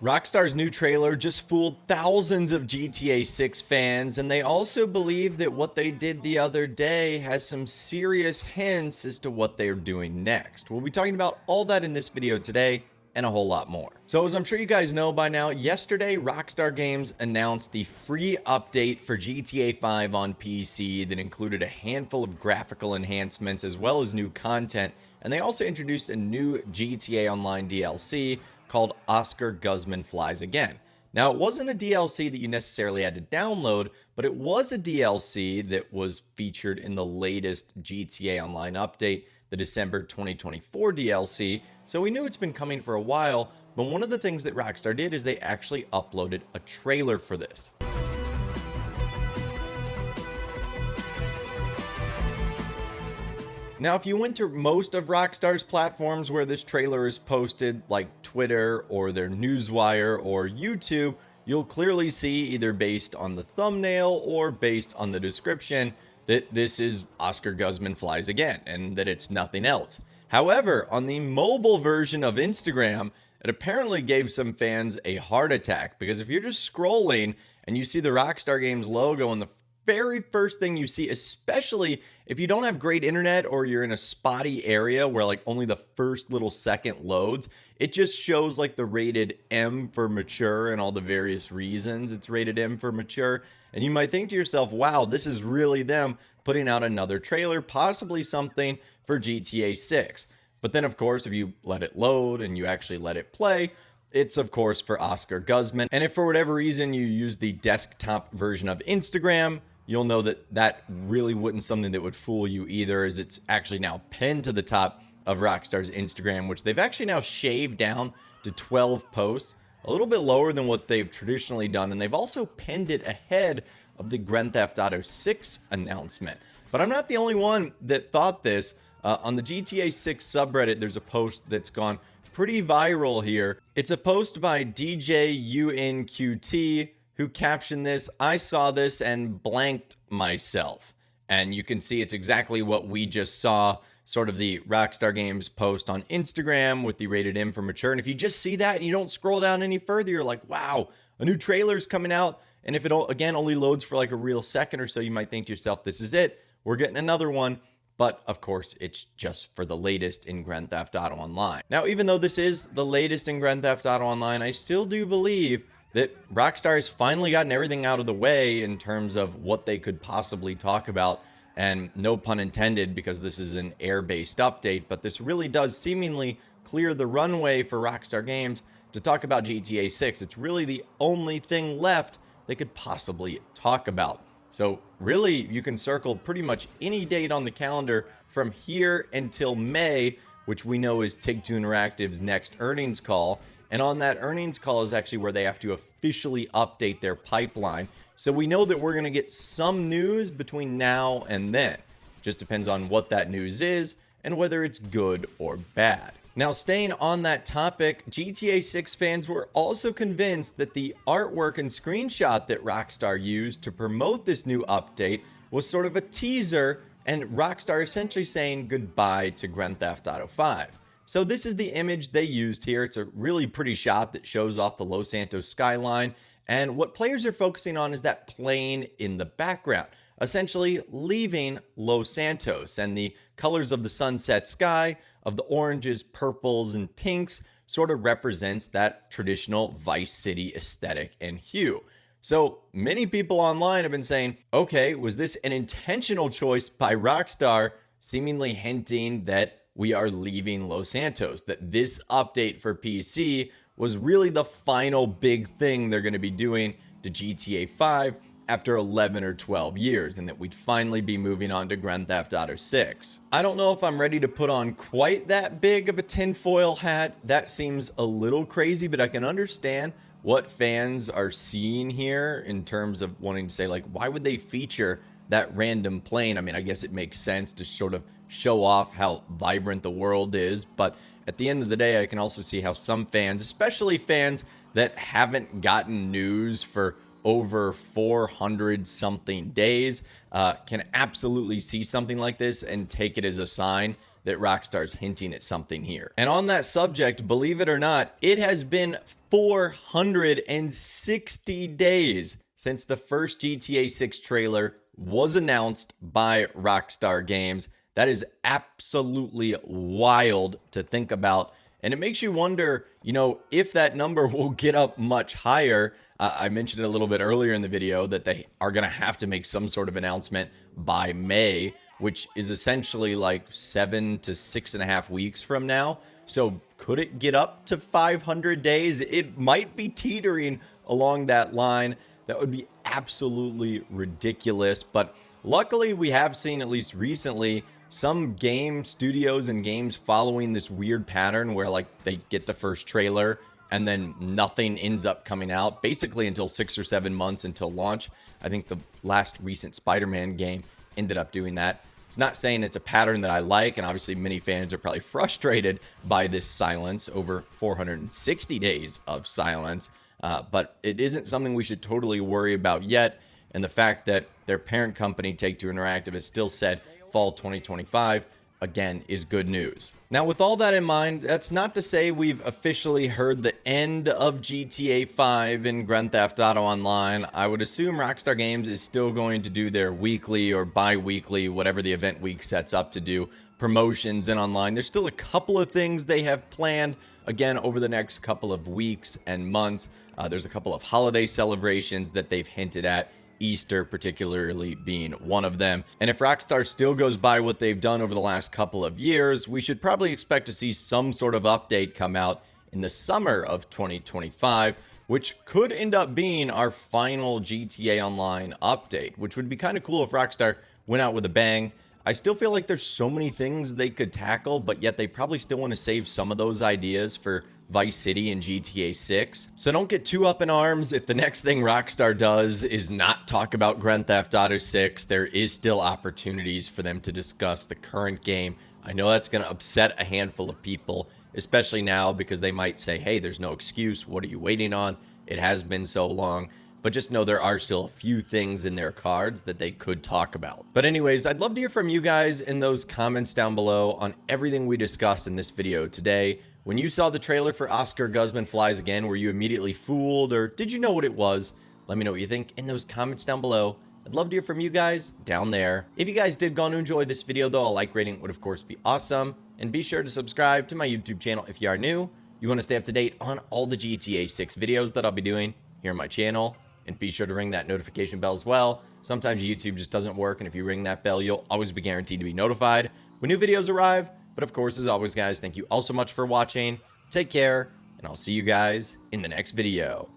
Rockstar's new trailer just fooled thousands of GTA 6 fans, and they also believe that what they did the other day has some serious hints as to what they're doing next. We'll be talking about all that in this video today and a whole lot more. So as I'm sure you guys know by now, yesterday Rockstar Games announced the free update for GTA 5 on PC that included a handful of graphical enhancements as well as new content, and they also introduced a new GTA Online DLC called Oscar Guzman Flies Again. Now, it wasn't a DLC that you necessarily had to download, but it was a DLC that was featured in the latest GTA Online update, the December 2024 DLC, so we knew it's been coming for a while, but one of the things that Rockstar did is they actually uploaded a trailer for this. Now, if you went to most of Rockstar's platforms where this trailer is posted, like Twitter or their Newswire or YouTube, you'll clearly see, either based on the thumbnail or based on the description, that this is Oscar Guzman Flies Again and that it's nothing else. However, on the mobile version of Instagram, it apparently gave some fans a heart attack, because if you're just scrolling and you see the Rockstar Games logo and the very first thing you see, especially if you don't have great internet or you're in a spotty area where like only the first little second loads, it just shows like the rated M for mature and all the various reasons it's rated M for mature. And you might think to yourself, wow, this is really them putting out another trailer, possibly something for GTA 6. But then, of course, if you let it load and you actually let it play, it's of course for Oscar Guzman. And if for whatever reason you use the desktop version of Instagram, you'll know that that really wasn't something that would fool you either, as it's actually now pinned to the top of Rockstar's Instagram, which they've actually now shaved down to 12 posts, a little bit lower than what they've traditionally done. And they've also pinned it ahead of the Grand Theft Auto 6 announcement. But I'm not the only one that thought this. On the GTA 6 subreddit, there's a post that's gone pretty viral here. It's a post by DJUNQT, who captioned this, "I saw this and blanked myself." And you can see it's exactly what we just saw, sort of the Rockstar Games post on Instagram with the rated M for mature. And if you just see that and you don't scroll down any further, you're like, wow, a new trailer's coming out. And if it, again, only loads for like a real second or so, you might think to yourself, this is it. We're getting another one. But of course, it's just for the latest in Grand Theft Auto Online. Now, even though this is the latest in Grand Theft Auto Online, I still do believe that Rockstar has finally gotten everything out of the way in terms of what they could possibly talk about. And no pun intended, because this is an air-based update, but this really does seemingly clear the runway for Rockstar Games to talk about GTA 6. It's really the only thing left they could possibly talk about. So really, you can circle pretty much any date on the calendar from here until May, which we know is Take-Two Interactive's next earnings call. And on that earnings call is actually where they have to officially update their pipeline. So we know that we're going to get some news between now and then. Just depends on what that news is and whether it's good or bad. Now, staying on that topic, GTA 6 fans were also convinced that the artwork and screenshot that Rockstar used to promote this new update was sort of a teaser, and Rockstar essentially saying goodbye to Grand Theft Auto 5. So this is the image they used here. It's a really pretty shot that shows off the Los Santos skyline, and what players are focusing on is that plane in the background, essentially leaving Los Santos, and the colors of the sunset sky, of the oranges, purples, and pinks, sort of represents that traditional Vice City aesthetic and hue. So many people online have been saying, okay, was this an intentional choice by Rockstar, seemingly hinting that we are leaving Los Santos, that this update for PC was really the final big thing they're going to be doing to GTA 5 after 11 or 12 years, and that we'd finally be moving on to Grand Theft Auto 6. I don't know if I'm ready to put on quite that big of a tinfoil hat. That seems a little crazy, but I can understand what fans are seeing here in terms of wanting to say, like, why would they feature that random plane? I mean, I guess it makes sense to sort of show off how vibrant the world is, but at the end of the day, I can also see how some fans, especially fans that haven't gotten news for over 400 something days, can absolutely see something like this and take it as a sign that Rockstar's hinting at something here. And on that subject, believe it or not, it has been 460 days since the first GTA 6 trailer was announced by Rockstar Games. That is absolutely wild to think about. And it makes you wonder, if that number will get up much higher. I mentioned it a little bit earlier in the video that they are going to have to make some sort of announcement by May, which is essentially like 7 to 6.5 weeks from now. So could it get up to 500 days? It might be teetering along that line. That would be absolutely ridiculous. But luckily, we have seen, at least recently, some game studios and games following this weird pattern where like they get the first trailer and then nothing ends up coming out basically until 6 or 7 months until launch. I think the last recent Spider-Man game ended up doing that. It's not saying it's a pattern that I like, and obviously many fans are probably frustrated by this silence, over 460 days of silence, but it isn't something we should totally worry about yet. And the fact that their parent company, Take-Two Interactive, has still said fall 2025, again, is good news. Now, with all that in mind, that's not to say we've officially heard the end of GTA 5 and Grand Theft Auto Online. I would assume Rockstar Games is still going to do their weekly or bi-weekly, whatever the event week sets up to do, promotions and online. There's still a couple of things they have planned, again, over the next couple of weeks and months. There's a couple of holiday celebrations that they've hinted at, Easter particularly being one of them. And if Rockstar still goes by what they've done over the last couple of years, we should probably expect to see some sort of update come out in the summer of 2025, which could end up being our final GTA Online update, which would be kind of cool if Rockstar went out with a bang. I still feel like there's so many things they could tackle, but yet they probably still want to save some of those ideas for Vice City and GTA 6. So don't get too up in arms if the next thing Rockstar does is not talk about Grand Theft Auto 6. There is still opportunities for them to discuss the current game. I know that's going to upset a handful of people, especially now because they might say, hey, there's no excuse. What are you waiting on? It has been so long. But just know there are still a few things in their cards that they could talk about. But anyways, I'd love to hear from you guys in those comments down below on everything we discussed in this video today. When you saw the trailer for Oscar Guzman Flies Again, were you immediately fooled, or did you know what it was? Let me know what you think in those comments down below. I'd love to hear from you guys down there. If you guys did go on to enjoy this video, though, a like rating would of course be awesome. And be sure to subscribe to my YouTube channel if you are new. You want to stay up to date on all the GTA 6 videos that I'll be doing here on my channel. And be sure to ring that notification bell as well. Sometimes YouTube just doesn't work, and if you ring that bell, you'll always be guaranteed to be notified when new videos arrive. But of course, as always, guys, thank you all so much for watching. Take care, and I'll see you guys in the next video.